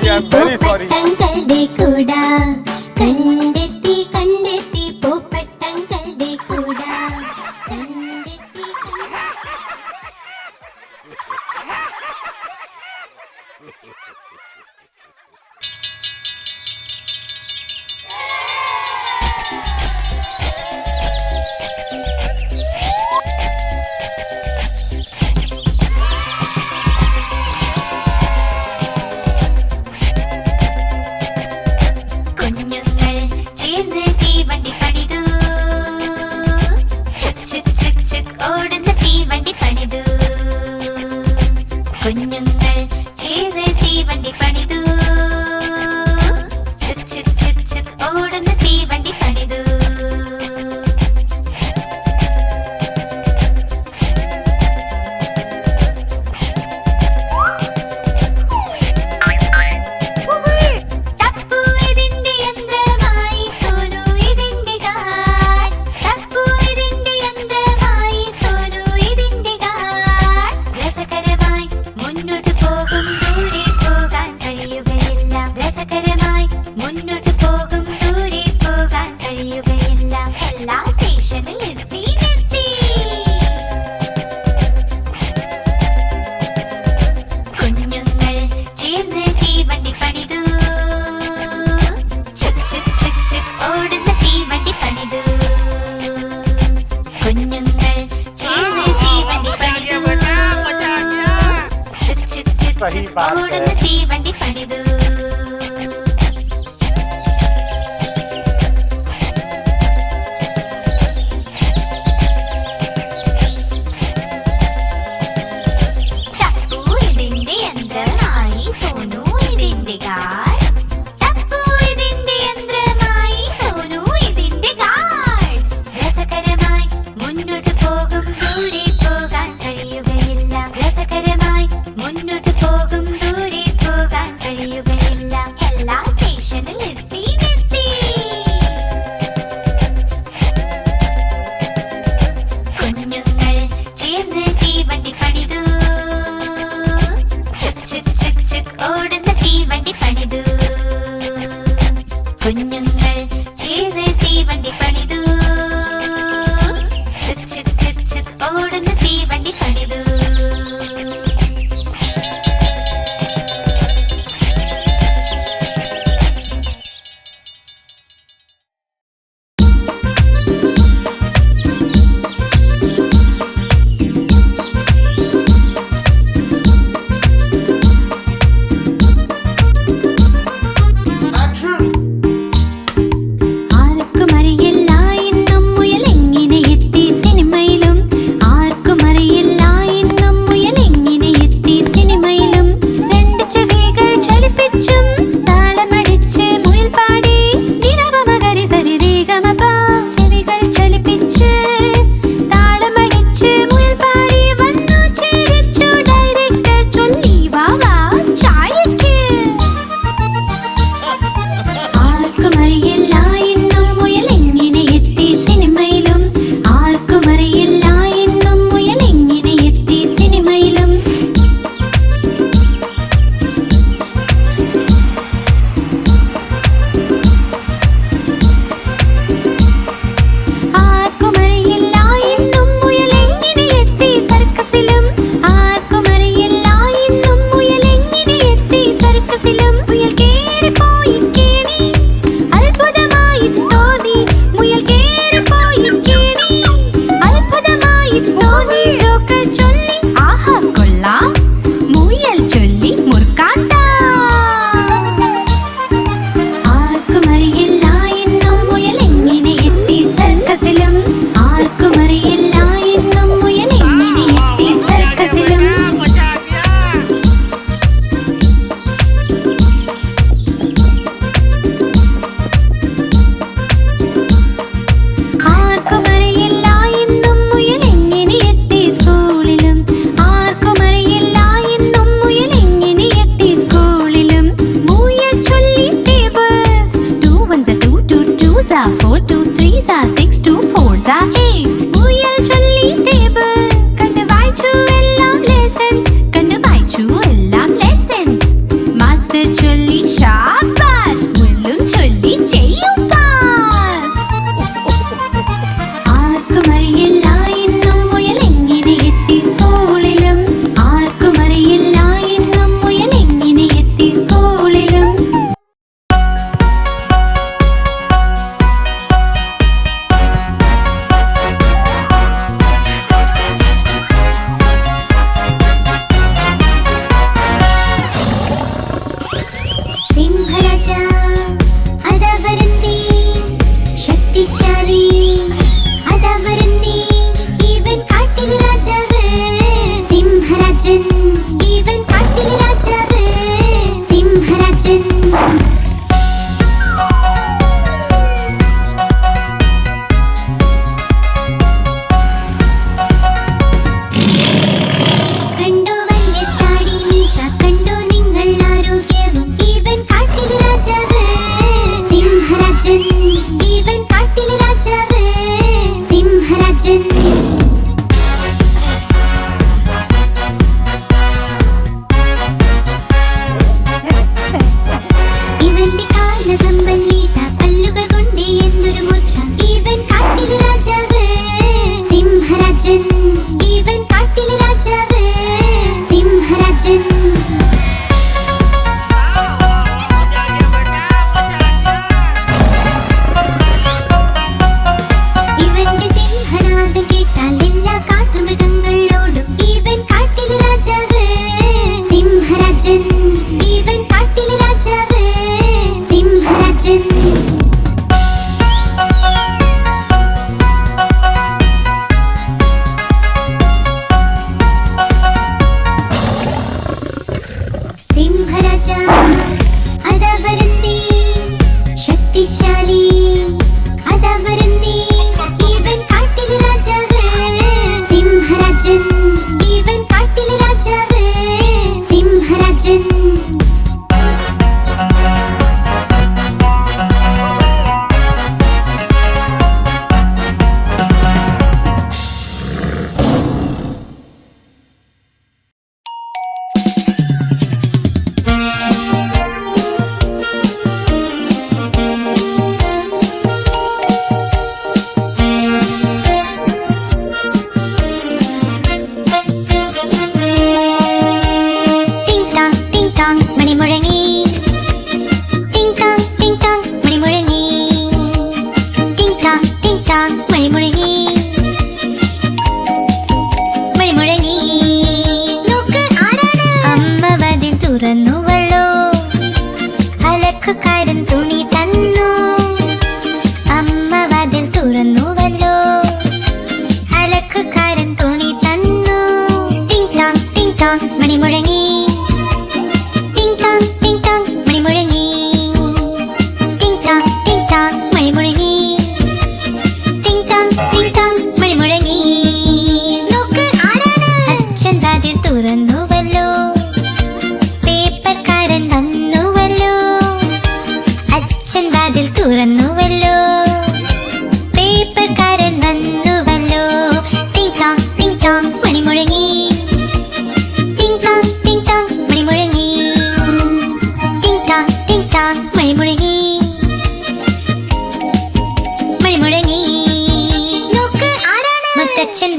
കണ്ടെത്തി പൂപ്പട്ടങ്ങളുടെ കൂട. കണ്ടെത്തി കണ്ടെത്തി പൂപ്പട്ടങ്ങളുടെ കൂട. കണ്ടെത്തി കുഞ്ഞുങ്ങൾ ചേർന്ന് തീവണ്ടി പണിതു. ചുക് ചുക് ചുക് ചുക് ഓടുന്ന തീവണ്ടി പണിതു. കുഞ്ഞുങ്ങൾ ചേർന്ന് തീവണ്ടി പണിതു. ചുക് ചുക് ചുക് ചുക് ഓടുന്ന തീവണ്ടി പണിതു. ടപ്പു ഇതിന്റെ യന്ത്രമായി സോനു ഇതിന്റെ ഗാഡ്. ടപ്പു ഇതിന്റെ യന്ത്രമായി സോനു ഇതിന്റെ ഗാഡ്. രസകരമായി മുന്നോട്ട് പോകും ദൂരെ പോകാൻ കഴിയുകയില്ല. രസകരമായി മുന്നോട്ട് പോകും ദൂരെ പോകാൻ കഴിയുകയില്ല. എല്ലാ സ്റ്റേഷനിൽ നിർത്തി നിർത്തി. കുഞ്ഞുങ്ങൾ ചേർന്ന് തീവണ്ടി പണിതു. ചുക് ചുക് ചുക് ചുക് ഓടുന്ന തീവണ്ടി പണിതു. കുഞ്ഞുങ്ങൾ ചേർന്ന് തീവണ്ടി പണിതു. ചുക് ചുക് ചുക് ചുക് ഓടുന്ന തീവണ്ടി പണിതു. ടപ്പു ഇതിന്റെ യന്ത്രമായി സോനു ഇതിന്റെ ഗാഡ്. ടപ്പു ഇതിന്റെ യന്ത്രമായി സോനു ഇതിന്റെ ഗാഡ്. രസകരമായി മുന്നോട്ട് പോകും ദൂരെ പോകാൻ കഴിയുകയില്ല. രസകരമായി മുന്നോട്ട് പോകും ദൂരെ പോകാൻ കഴിയുകയില്ല. എല്ലാ സ്റ്റേഷനിൽ നിർത്തി നിർത്തി. കുഞ്ഞുങ്ങൾ ചേർന്ന് തീവണ്ടി പണിതു. ചുക് ചുക് ചുക് ചുക് ഓടുന്ന തീവണ്ടി പണിതു. കുഞ്ഞുങ്ങൾ ചേർന്ന് തീവണ്ടി പണിതു. ചുക് ചുക് ചുക് ചുക് ഓടുന്ന തീവണ്ടി പണിതു.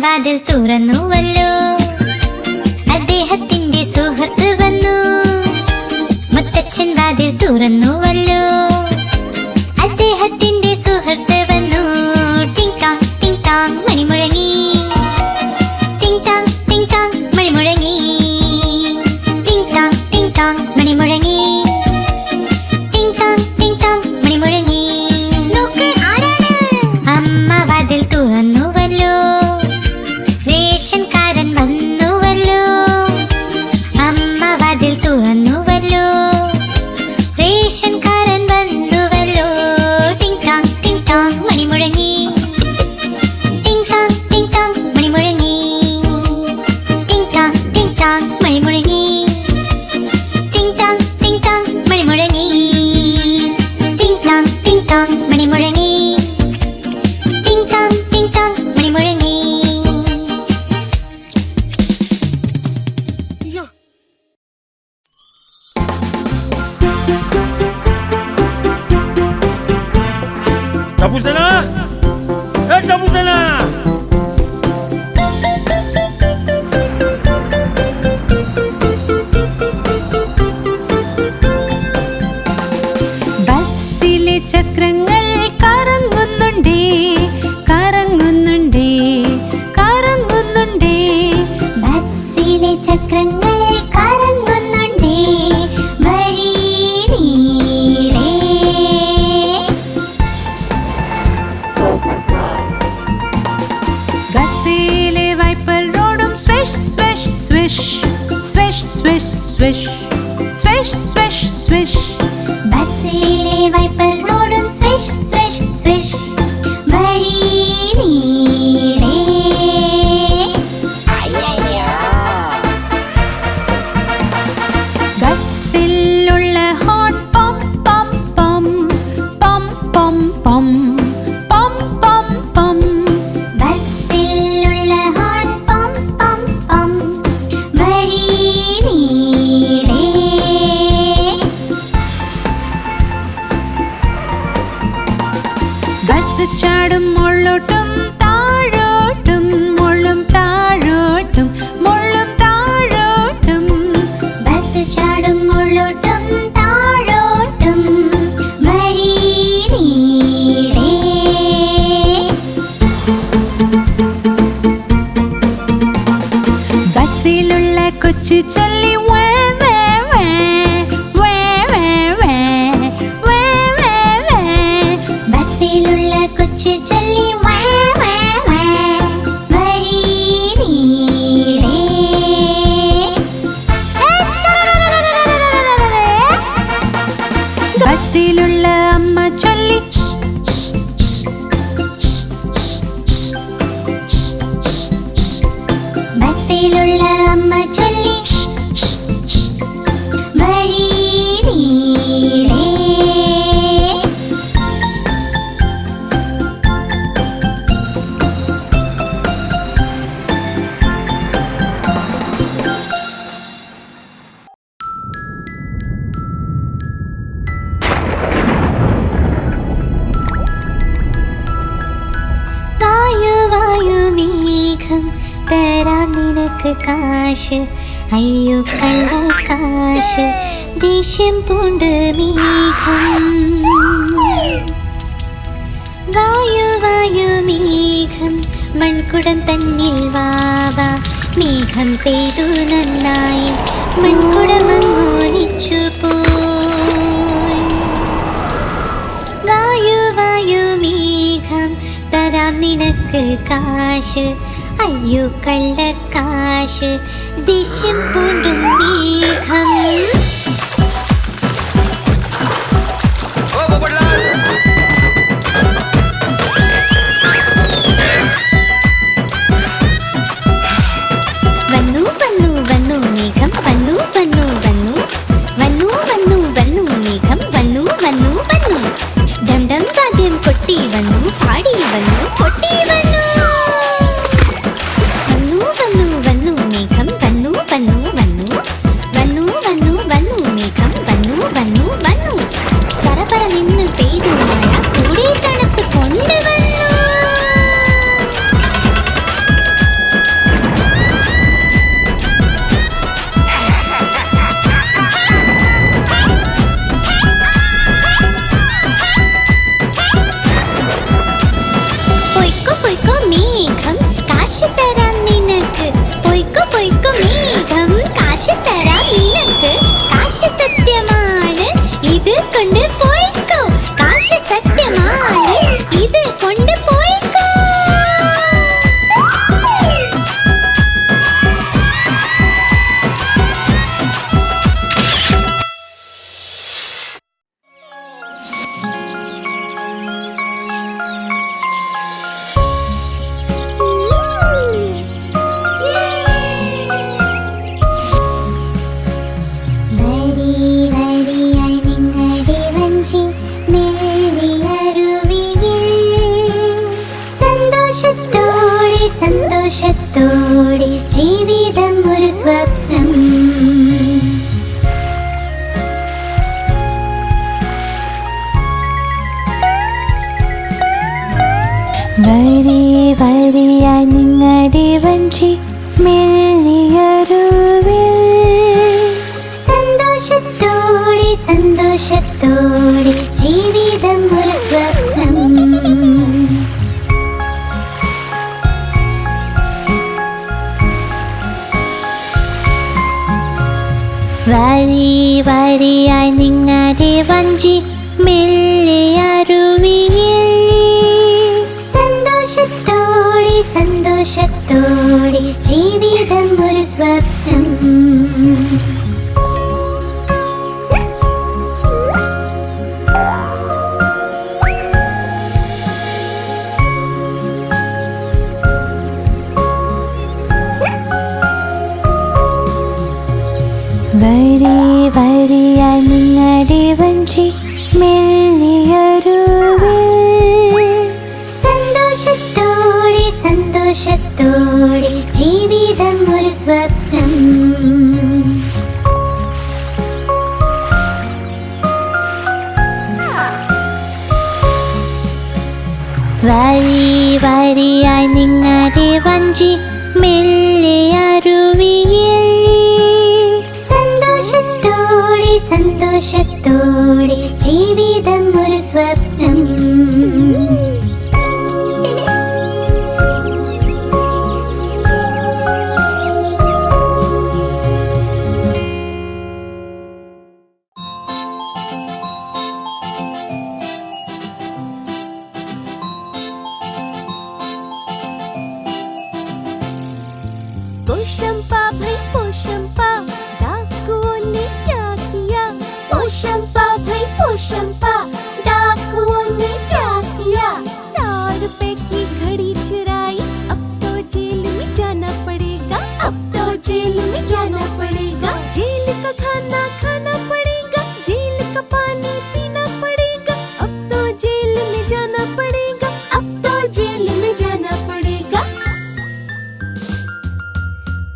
വാതിൽ തുറന്നുവല്ലോ, അദ്ദേഹത്തിന്റെ സുഹൃത്ത് വന്നു. മുത്തച്ഛൻ വാതിൽ തുറന്നുവല്ലോ, അദ്ദേഹത്തിന്റെ സുഹൃത്ത് വന്നു. ടിങ് ടാങ് ടിങ് ടാങ് മണി മുഴങ്ങി, ടിങ് ടാങ് ടിങ് ടാങ് മണി മുഴങ്ങി, ടിങ് ടാങ് ടിങ് ടാങ് മണി മുഴങ്ങി, ടിങ് ടാങ് ടിങ് ടാങ് മണി മുഴങ്ങി. നോക്ക് ആരാണ്? അമ്മ വാതിൽ തുറന്നുവല്ലോ, റേഷൻകാരൻ വന്നുവല്ലോ. അമ്മ വാതിൽ തുറന്നുവല്ലോ, റേഷൻകാരൻ വന്നുവല്ലോ. ടിങ് ടാങ് ടിങ് ടാങ് മണി മുഴങ്ങി, ടിങ് ടാങ് ടിങ് ടാങ് മണി മുഴങ്ങി, ടിങ് ടാങ് ടിങ് ടാങ് മണി മുഴങ്ങി, ടിങ് ടാങ് ടിങ് ടാങ് മണി മുഴങ്ങി, ടിങ് ടാങ് ടിങ് ടാങ് മണി മുഴങ്ങി, ടിങ് ടാങ് ടിങ് ടാങ് മണി മുഴങ്ങി. Tapos na na! Tapos na na! ബസ്സിലെ ചക്രങ്ങൾ കറങ്ങുന്നുണ്ടേ, കറങ്ങുന്നുണ്ടേ, കറങ്ങുന്നുണ്ടേ. ബസ്സിലെ ചക്രങ്ങൾ കറങ്ങുന്നുണ്ടേ, വഴി നീളെ. ബസ്സിലെ വൈപ്പർ റോഡും swish swish swish, swish swish swish, swish swish swish. ബസ്സിലെ വൈപ്പർ റോഡും സ്വിഷ് സ്വിഷ് സ്വിഷ്, വഴി നീളെ. ബസ്സിലുള്ള ഹോൺ പം പം പം, പം പം പം, പം പം പം. ബസ്സിലുള്ള ഹോൺ പം പം പം, വഴി നീളെ. ബസ് ചാടും മുള്ളോട്ടും താഴോട്ടും, മുള്ളും താഴോട്ടും, മുള്ളും താഴോട്ടും. ബസ് ചാടും മുള്ളോട്ടും താഴോട്ടും, വഴി നീളെ. ബസ്സിലുള്ള കൊച്ചു ചൊല്ലി വേ വേ വേ, വേ വേ വേ, വേ വേ വേ. ബസ്സിലുള്ള കൊച്ചു ചൊല്ലി വേ വേ വേ, വഴി നീളെ. ബസ്സിലുള്ള അമ്മ ചൊല്ലി ഷ്, ഷ്, ഷ്, ഷ്, ഷ്, ഷ്, ഷ്. ബസ്സിലുള്ള അമ്മ ചൊല്ലി ഷ്, ഷ്, ഷ്. വഴി നീളെ. വായു വായു മേഘം, തരാം നിനക്ക് കാശ്. അയ്യോ കള്ളക്കാശ്, ദേഷ്യം പൂണ്ട് മേഘം. വായു വായു മേഘം, മൺകുടം തന്നിൽ വാവാ. മേഘം പെയ്തു നന്നായി, മൺകുടമങ്ങോലിച്ചു പോയി. വായു വായു മേഘം, തരാം നിനക്ക് കാശ്. അയ്യോ കള്ളക്കാശ്, ദേഷ്യം പൂണ്ടും മേഘം. വന്നു വന്നു വന്നു മേഘം, വന്നു വന്നു വന്നു, വന്നു വന്നു വന്നു മേഘം, വന്നു വന്നു വന്നു. ഡം ഡം വാദ്യം കൊട്ടി വന്നു, പാടി വന്നു, കൊട്ടി വന്നു. വന്നു വന്നു വന്നു മേഘം, വന്നു വന്നു വന്നു, വന്നു വന്നു വന്നു. കൊണ്ട് പോയിക്കോ, കാശ് സത്യമാണ്, ഇത് കൊണ്ട് പോയിക്കോ. സന്തോഷത്തോടെ ജീവിതം ഒരു സ്വപ്നം. വരി വരിയായി നിങ്ങളുടെ വഞ്ചി മെല്ലിയരുവിൽ. സന്തോഷത്തോടെ സന്തോഷത്തോടെ ജീവിതം ഒരു സ്വപ്നം. വരി വരിയായി നിങ്ങളുടെ വഞ്ചി മെല്ലിയരുവിൽ. സന്തോഷത്തോടെ സന്തോഷത്തോടെ ജീവിതം ഒരു സ്വപ്നം. വരി വരിയായി നിങ്ങളുടെ വഞ്ചി മെല്ലിയരുവിൽ. സന്തോഷത്തോടെ സന്തോഷത്തോടെ ജീവിതം ഒരു സ്വപ്നം. വരി വരിയായി നിങ്ങളുടെ വഞ്ചി മെല്ലിയരുവിൽ. സന്തോഷത്തോടെ സന്തോഷത്തോടെ ജീവിതം ഒരു സ്വപ്നം. पोशंपा भाई पोशंपा, डाकुओं ने क्या किया? पोशंपा भाई पोशंपा, डाकुओं ने क्या किया? 100 रुपए की घड़ी चुराई, अब तो जेल में जाना पड़ेगा, अब तो जेल में जाना पड़ेगा। जेल का खाना खाना पड़ेगा, जेल का पानी पीना पड़ेगा, अब तो जेल में जाना पड़ेगा, अब तो जेल में जाना पड़ेगा।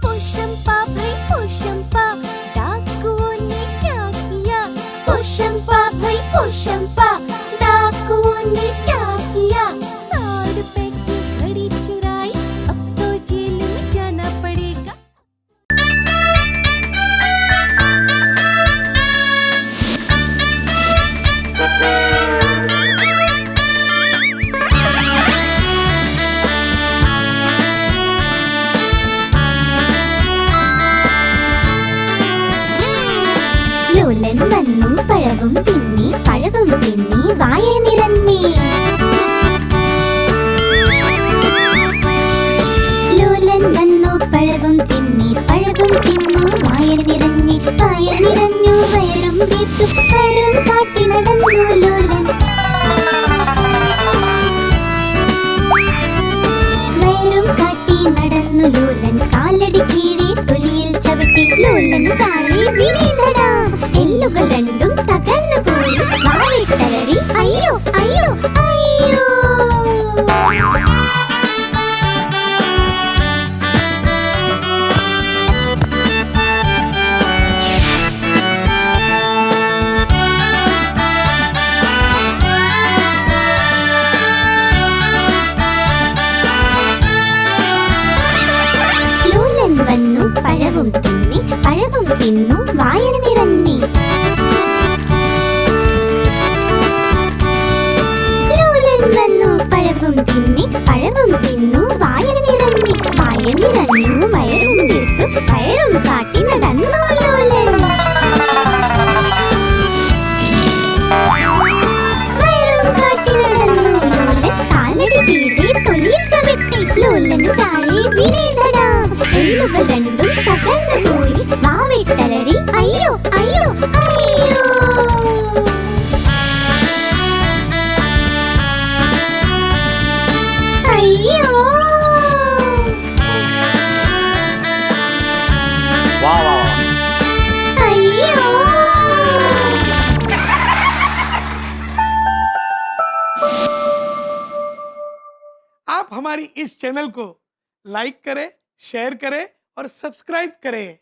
पोशंपा भाई पोशंपा, डाकुओं ने क्या किया? पोशंपा भाई पोशंपा, डाकुओं ने क्या किया? 100 रुपए की घड़ी चुराई, अब तो जेल में जाना पड़ेगा। ലോലൻ വന്നു പഴവും തിന്നി, പഴവും തിന്നി വായ നിറഞ്ഞി. ലോലൻ വന്നു പഴവും തിന്നി, പഴവും തിന്നു വായ നിറഞ്ഞി. വായ നിറഞ്ഞു വയറും വീർത്തു, വയറും കാട്ടി നടന്നു ലോലൻ. വയറും കാട്ടി നടന്നു ലോലൻ, കാലടി കീഴെ തൊലിയിൽ ചവിട്ടി. ലോലൻ കാലിൽ വീണടാ, എല്ലുകൾ രണ്ടും തകർന്നു പോയി. വാലിൽ തളറി അയ്യോ അയ്യോ അയ്യോ. ലോലൻ വന്നു പഴവും തിന്നി, പഴവും തിന്നു വായന നിറഞ്ഞി. ലോലൻ വന്നു പഴവും തിന്നി, പഴവും തിന്നു വായന നിറഞ്ഞി. വായ നിറഞ്ഞു വയറും വീർത്തു, വയറും കാട്ടി നടന്നു ലോലൻ. हमारी इस चैनल को लाइक करें, शेयर करें और सब्सक्राइब करें।